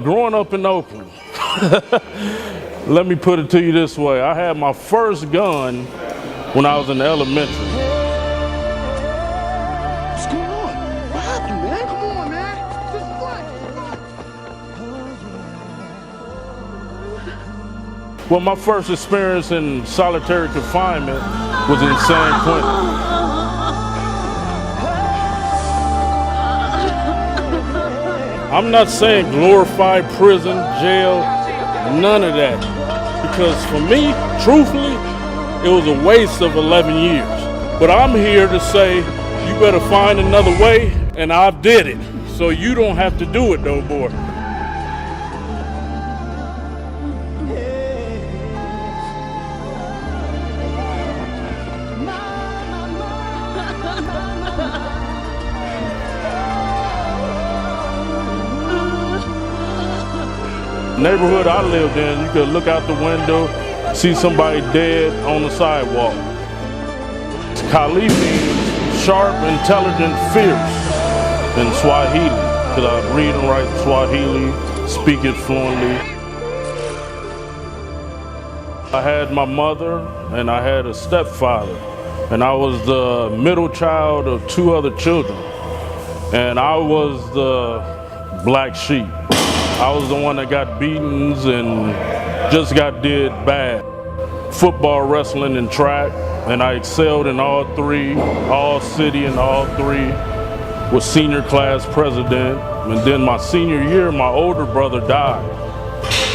growing up in Oakland, let me put it to you this way. I had my first gun when I was in elementary. What's going on? What happened, man? Come on, man. This is what? Well, my first experience in solitary confinement was in San Quentin. I'm not saying glorified prison, jail, none of that. Because for me, truthfully, it was a waste of 11 years. But I'm here to say, you better find another way, and I did it. So you don't have to do it no more. Neighborhood I lived in, you could look out the window, see somebody dead on the sidewalk. Kali means sharp, intelligent, fierce in Swahili, because I read and write Swahili, speak it fluently. I had my mother and I had a stepfather, and I was the middle child of 2 other children, and I was the black sheep. I was the one that got beatings and just got did bad. Football, wrestling, and track, and I excelled in all 3, all city and all 3, was senior class president. And then my senior year, my older brother died.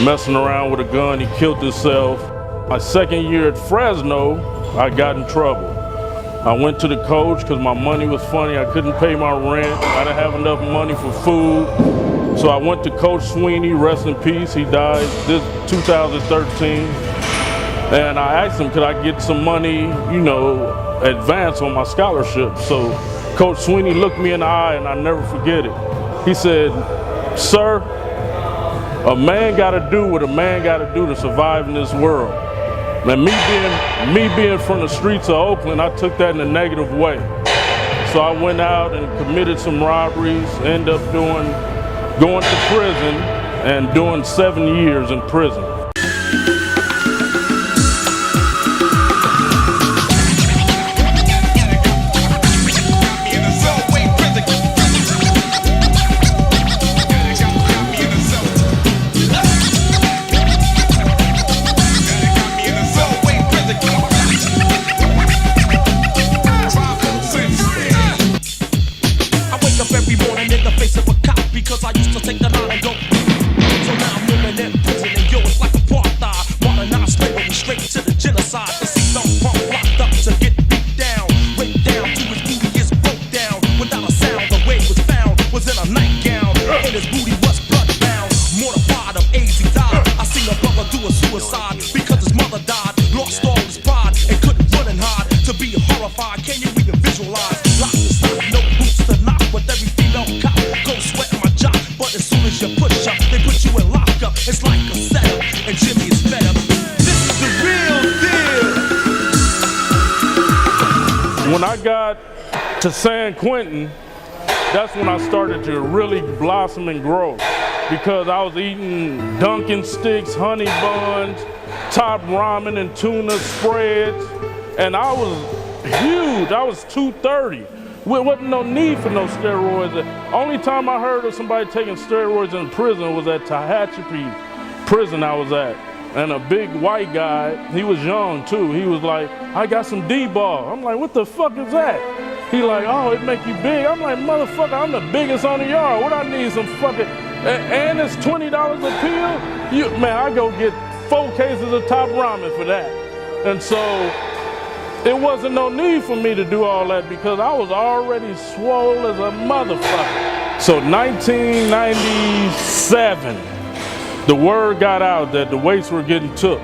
Messing around with a gun, he killed himself. My second year at Fresno, I got in trouble. I went to the coach because my money was funny. I couldn't pay my rent. I didn't have enough money for food. So I went to Coach Sweeney, rest in peace. He died this 2013. And I asked him, could I get some money, you know, advance on my scholarship? So Coach Sweeney looked me in the eye, and I never forget it. He said, sir, a man gotta do what a man gotta do to survive in this world. And me being from the streets of Oakland, I took that in a negative way. So I went out and committed some robberies, ended up going to prison and doing 7 years in prison. Because I used to take the line and go. So now I'm living in prison, and yo, it's like apartheid. Modernized slavery straight to the genocide. The seatbelt pump locked up to get beat down. Raped down to his booty is broke down. Without a sound, the way was found was in a nightgown. And his booty was bloodbound. Mortified of AIDS, he died. I seen a brother do a suicide because his mother died. Lost all his pride and couldn't run and hide. To be horrified, can you even visualize? Lock the stock, no boots to knock with every female cop. Go sweat my job, but as soon as you push up, they put you in lockup. It's like a setup, and Jimmy is fed up. This is the real deal. When I got to San Quentin, that's when I started to really blossom and grow, because I was eating Dunkin' sticks, honey buns, top ramen and tuna spreads, and I was huge. I was 230. There wasn't no need for no steroids. The only time I heard of somebody taking steroids in prison was at Tehachapi prison I was at. And a big white guy, he was young too, he was like, I got some D-ball. I'm like, what the fuck is that? He like, oh, it make you big. I'm like, motherfucker, I'm the biggest on the yard. What I need some fucking, and it's $20 a pill? Man, I go get 4 cases of top ramen for that. And so, it wasn't no need for me to do all that because I was already swole as a motherfucker. So 1997, the word got out that the weights were getting took.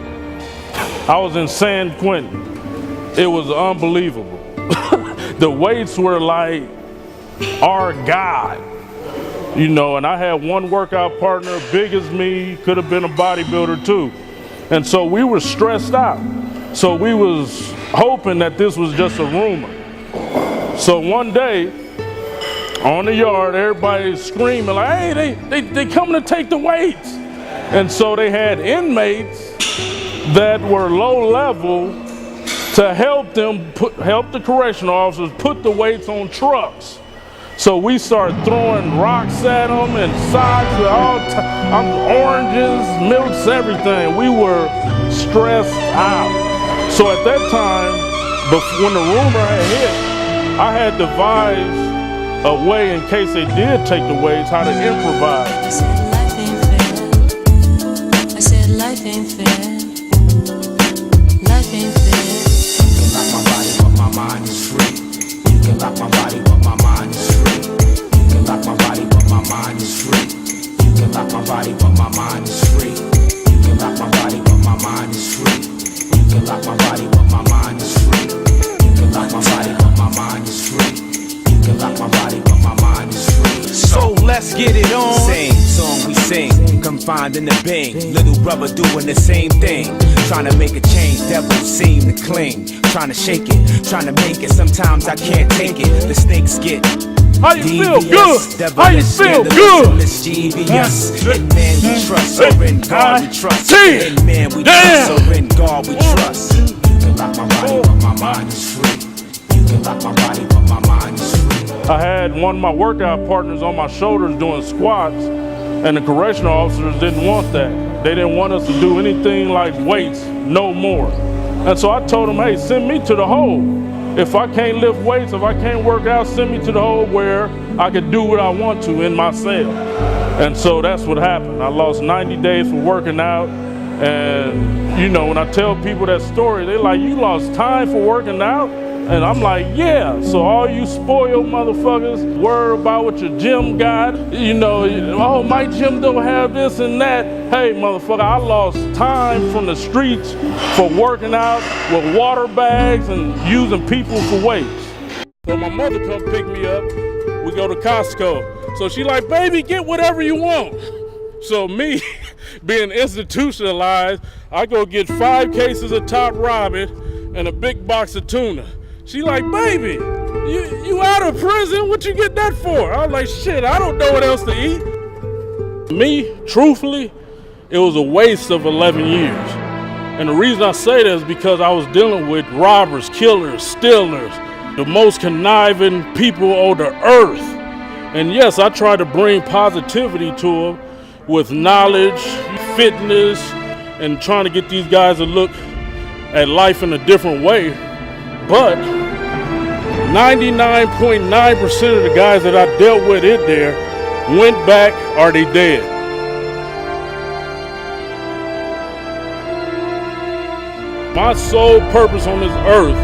I was in San Quentin. It was unbelievable. The weights were like our God, you know, and I had one workout partner, big as me, could have been a bodybuilder too. And so we were stressed out. So we was hoping that this was just a rumor. So one day, on the yard, everybody's screaming like, hey, they coming to take the weights. And so they had inmates that were low level to help them help the correctional officers put the weights on trucks. So we started throwing rocks at them and socks and oranges, milks, everything. We were stressed out. So at that time, when the rumor had hit, I had devised a way in case they did take the weights, how to improvise. I said life ain't fair. Life ain't fair. You can lock my body, but my mind is free. You can lock my body, but my mind is free. You can lock my body, but my mind is free. You can lock my body, but my mind is free. You can lock my body, but my mind is free. You can lock my body, but my mind is free. You can lock my body, but my mind is free. You can lock my body, but my mind is free. So let's get it on. Same song we sing, confined in the bing. Little brother doing the same thing. Trying to make a change, devils seem to cling. Trying to shake it, trying to make it. Sometimes I can't take it. The snakes get How you feel? devious, Good. How you devilish, feel? scandalous, Good. mischievous. In man we trust, or in God we trust. Damn. In man we trust, or in God we trust. You can lock my body, but my mind is free. You can lock my body, but my mind is free. I had one of my workout partners on my shoulders doing squats, and the correctional officers didn't want that. They didn't want us to do anything like weights, no more. And so I told them, hey, send me to the hole. If I can't lift weights, if I can't work out, send me to the hole where I can do what I want to in my cell. And so that's what happened. I lost 90 days for working out. And, you know, when I tell people that story, they're like, you lost time for working out? And I'm like, yeah. So all you spoiled motherfuckers worry about what your gym got. You know, oh, my gym don't have this and that. Hey, motherfucker, I lost time from the streets for working out with water bags and using people for weights. So my mother come pick me up. We go to Costco. So she like, baby, get whatever you want. So me, being institutionalized, I go get 5 cases of Top Robin and a big box of tuna. She like, baby, you out of prison? What you get that for? I was like, shit, I don't know what else to eat. Me, truthfully, it was a waste of 11 years. And the reason I say that is because I was dealing with robbers, killers, stealers, the most conniving people on the earth. And yes, I tried to bring positivity to them with knowledge, fitness, and trying to get these guys to look at life in a different way. But 99.9% of the guys that I dealt with in there went back or they dead. My sole purpose on this earth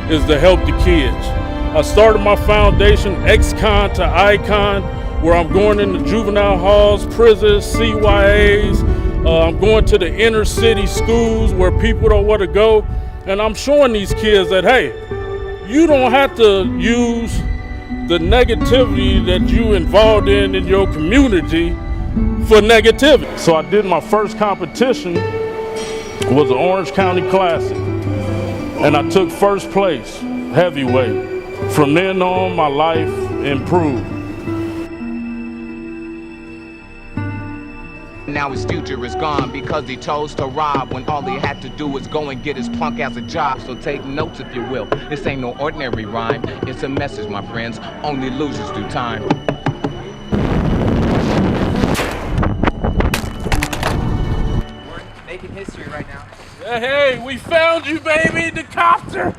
is to help the kids. I started my foundation, Ex-Con to Icon, where I'm going into juvenile halls, prisons, CYAs. I'm going to the inner city schools where people don't want to go. And I'm showing these kids that, hey, you don't have to use the negativity that you involved in your community for negativity. So I did my first competition, was the Orange County Classic. And I took first place, heavyweight. From then on, my life improved. Now his future is gone because he chose to rob when all he had to do was go and get his punk ass a job. So take notes if you will. This ain't no ordinary rhyme. It's a message, my friends. Only losers do time. We're making history right now. Hey, we found you, baby, the copter.